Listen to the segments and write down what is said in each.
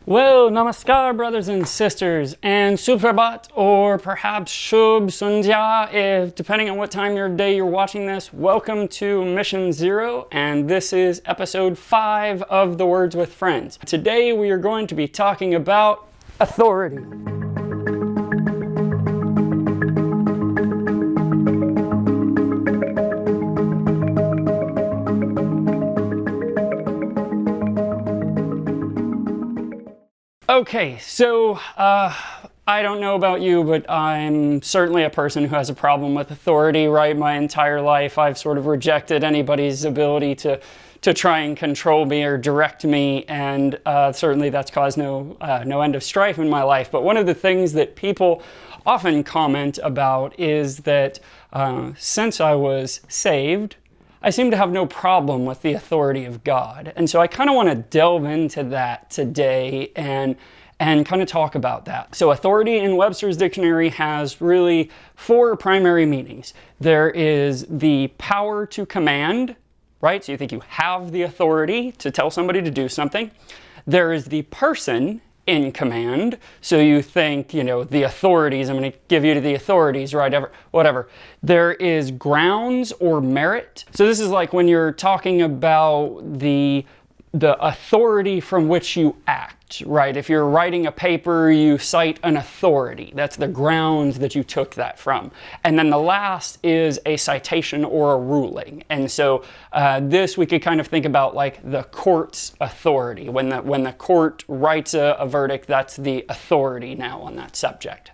Well, namaskar, brothers and sisters, and suprabhat, or perhaps shubh sundhya, if depending on what time of day you're watching this. Welcome to Mission Zero, and this is episode 5 of The Words with Friends. Today we are going to be talking about authority. Okay, so I don't know about you, but I'm certainly a person who has a problem with authority, right? My entire life I've sort of rejected anybody's ability to try and control me or direct me, and certainly that's caused no end of strife in my life. But one of the things that people often comment about is that since I was saved, I seem to have no problem with the authority of God. And so I kind of want to delve into that today and kind of talk about that. So authority in Webster's dictionary has really 4 primary meanings. There is the power to command, right? So you think you have the authority to tell somebody to do something. There is the person in command. So you think, the authorities, I'm going to give you to the authorities, right? Whatever. There is grounds or merit. So this is like when you're talking about the authority from which you act, right? If you're writing a paper, you cite an authority. That's the grounds that you took that from. And then the last is a citation or a ruling. And so this we could kind of think about like the court's authority. When the court writes a verdict, that's the authority now on that subject.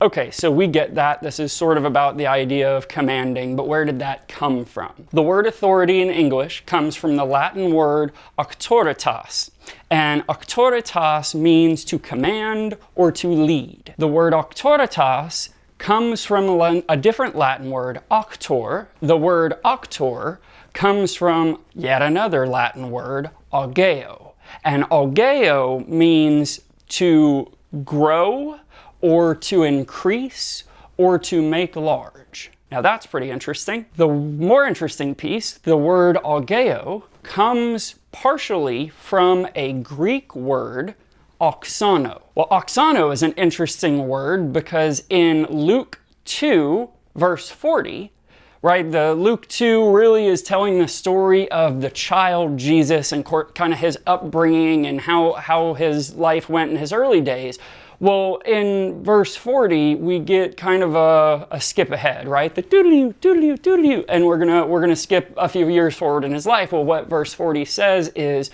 Okay, so we get that. This is sort of about the idea of commanding, but where did that come from? The word authority in English comes from the Latin word auctoritas, and auctoritas means to command or to lead. The word auctoritas comes from a different Latin word, auctor. The word auctor comes from yet another Latin word, augeo, and augeo means to grow, or to increase, or to make large. Now that's pretty interesting. The more interesting piece, the word augeo, comes partially from a Greek word, oxano. Well, oxano is an interesting word because in Luke 2, verse 40, right, the Luke 2 really is telling the story of the child Jesus and kind of his upbringing and how his life went in his early days. Well, in verse 40, we get kind of a skip ahead, right? The doodle-oo, doodle-oo, doodle-oo, and we're gonna skip a few years forward in his life. Well, what verse 40 says is,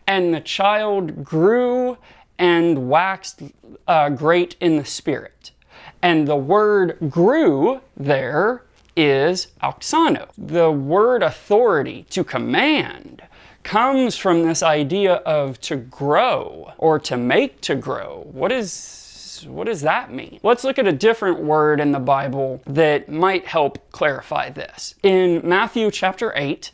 and the child grew and waxed great in the spirit. And the word grew there is auxano. The word authority, to command, comes from this idea of to grow or to make to grow. What does that mean? Let's look at a different word in the Bible that might help clarify this. In Matthew chapter 8,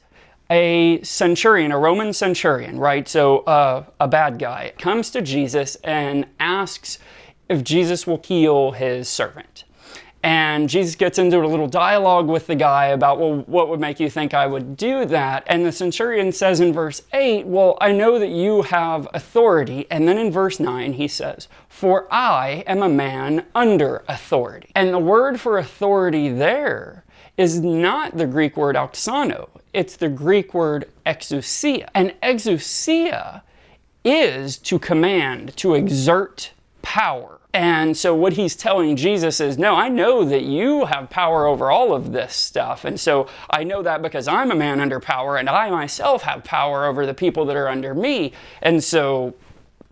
a centurion, a Roman centurion, right? So a bad guy, comes to Jesus and asks if Jesus will heal his servant. And Jesus gets into a little dialogue with the guy about, well, what would make you think I would do that? And the centurion says in verse 8, well, I know that you have authority. And then in verse 9, he says, for I am a man under authority. And the word for authority there is not the Greek word auxano. It's the Greek word exousia. And exousia is to command, to exert power. And so what he's telling Jesus is, no, I know that you have power over all of this stuff. And so I know that because I'm a man under power and I myself have power over the people that are under me. And so,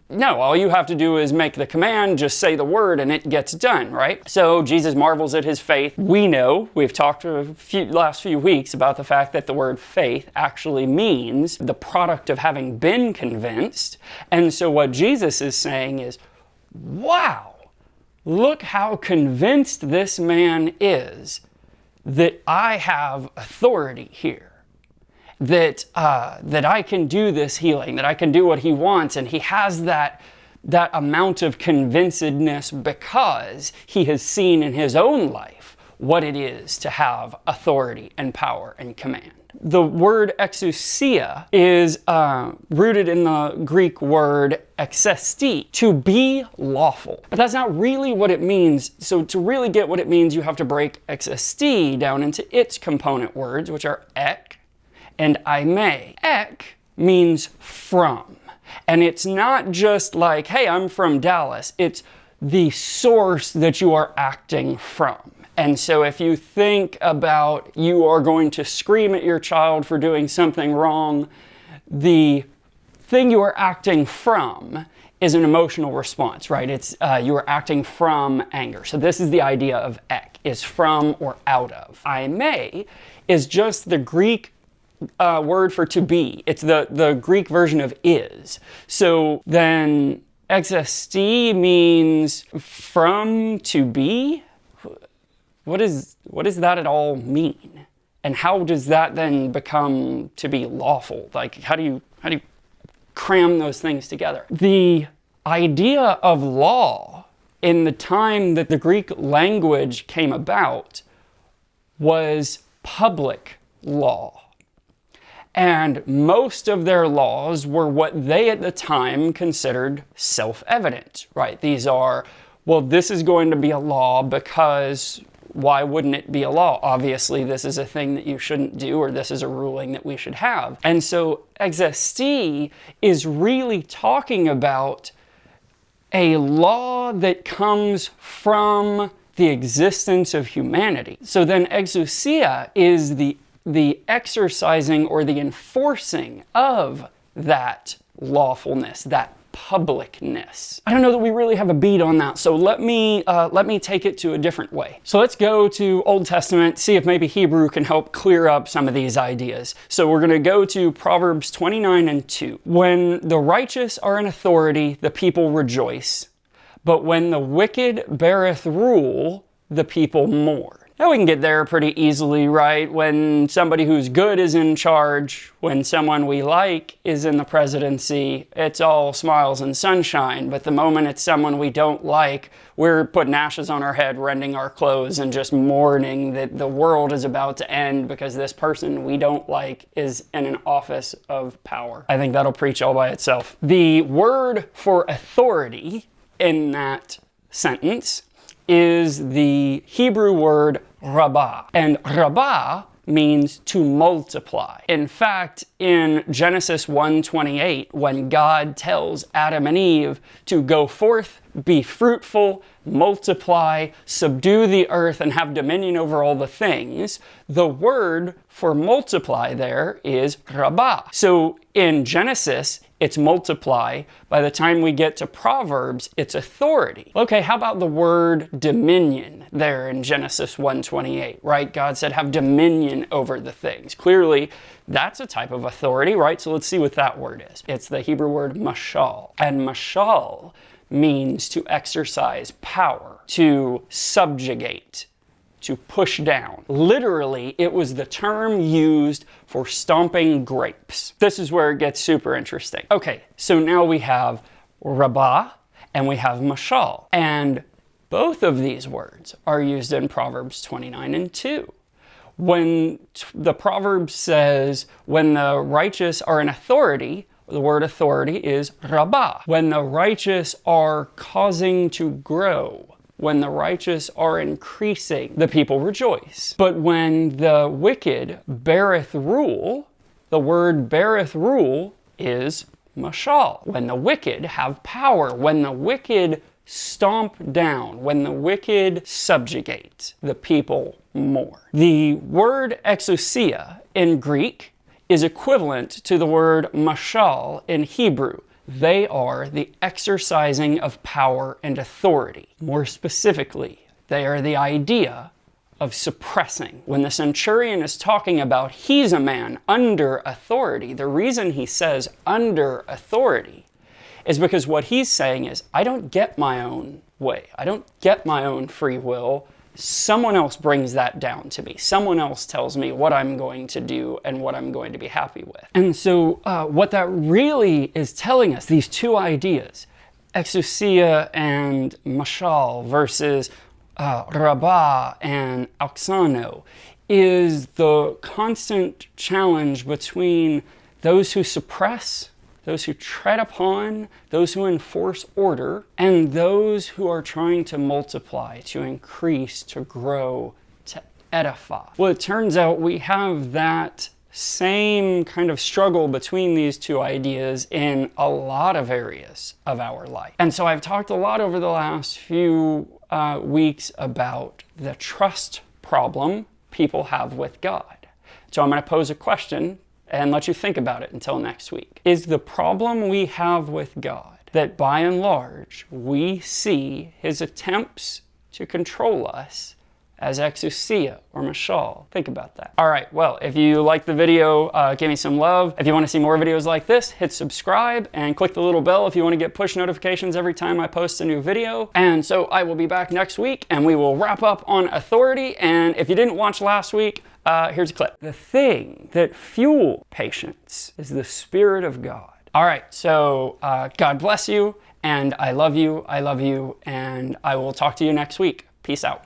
no, all you have to do is make the command, just say the word and it gets done, right? So Jesus marvels at his faith. We know, we've talked last few weeks about the fact that the word faith actually means the product of having been convinced. And so what Jesus is saying is, wow, look how convinced this man is that I have authority here, that I can do this healing, that I can do what he wants, and he has that amount of convincedness because he has seen in his own life what it is to have authority and power and command. The word exousia is rooted in the Greek word exesti, to be lawful. But that's not really what it means. So to really get what it means, you have to break exesti down into its component words, which are ek and aime. Ek means from. And it's not just like, hey, I'm from Dallas. It's the source that you are acting from. And so if you think about you are going to scream at your child for doing something wrong, the thing you are acting from is an emotional response, right? It's you are acting from anger. So this is the idea of ek, is from or out of. Aime is just the Greek word for to be. It's the Greek version of is. So then exesti means from to be. What does that at all mean? And how does that then become to be lawful? Like, how do you cram those things together? The idea of law in the time that the Greek language came about was public law. And most of their laws were what they at the time considered self-evident, right? These are, well, this is going to be a law because why wouldn't it be a law? Obviously, this is a thing that you shouldn't do, or this is a ruling that we should have. And so exesti is really talking about a law that comes from the existence of humanity. So then exousia is the exercising or the enforcing of that lawfulness, that publicness. I don't know that we really have a beat on that, so let me take it to a different way. So let's go to Old Testament, see if maybe Hebrew can help clear up some of these ideas. So we're going to go to Proverbs 29:2. When the righteous are in authority, the people rejoice, but when the wicked beareth rule, the people mourn. Now we can get there pretty easily, right? When somebody who's good is in charge, when someone we like is in the presidency, it's all smiles and sunshine. But the moment it's someone we don't like, we're putting ashes on our head, rending our clothes, and just mourning that the world is about to end because this person we don't like is in an office of power. I think that'll preach all by itself. The word for authority in that sentence is the Hebrew word rabbah. And rabbah means to multiply. In fact, in Genesis 1:28, when God tells Adam and Eve to go forth, be fruitful, multiply, subdue the earth, and have dominion over all the things, the word for multiply there is rabbah. So in Genesis, it's multiply. By the time we get to Proverbs, it's authority. Okay, how about the word dominion there in Genesis 1:28, right? God said, have dominion over the things. Clearly, that's a type of authority, right? So let's see what that word is. It's the Hebrew word mashal. And mashal means to exercise power, to subjugate, to push down. Literally, it was the term used for stomping grapes. This is where it gets super interesting. Okay, so now we have rabbah and we have mashal. And both of these words are used in Proverbs 29:2. When the proverb says, when the righteous are in authority, the word authority is rabbah. When the righteous are causing to grow, when the righteous are increasing, the people rejoice. But when the wicked beareth rule, the word beareth rule is mashal. When the wicked have power, when the wicked stomp down, when the wicked subjugate, the people mourn. The word exousia in Greek is equivalent to the word mashal in Hebrew. They are the exercising of power and authority. More specifically, they are the idea of suppressing. When the centurion is talking about he's a man under authority, the reason he says under authority is because what he's saying is, I don't get my own way. I don't get my own free will. Someone else brings that down to me. Someone else tells me what I'm going to do and what I'm going to be happy with. And so what that really is telling us, these two ideas, exousia and mashal versus rabbah and auxano, is the constant challenge between those who suppress, those who tread upon, those who enforce order, and those who are trying to multiply, to increase, to grow, to edify. Well, it turns out we have that same kind of struggle between these two ideas in a lot of areas of our life. And so I've talked a lot over the last few weeks about the trust problem people have with God. So I'm going to pose a question and let you think about it until next week. Is the problem we have with God that by and large we see his attempts to control us as exousia or mashal? Think about that. All right, well, if you like the video, give me some love. If you want to see more videos like this, hit subscribe and click the little bell if you want to get push notifications every time I post a new video. And so I will be back next week and we will wrap up on authority. And if you didn't watch last week, here's a clip. The thing that fuels patience is the Spirit of God. All right, so God bless you, and I love you, and I will talk to you next week. Peace out.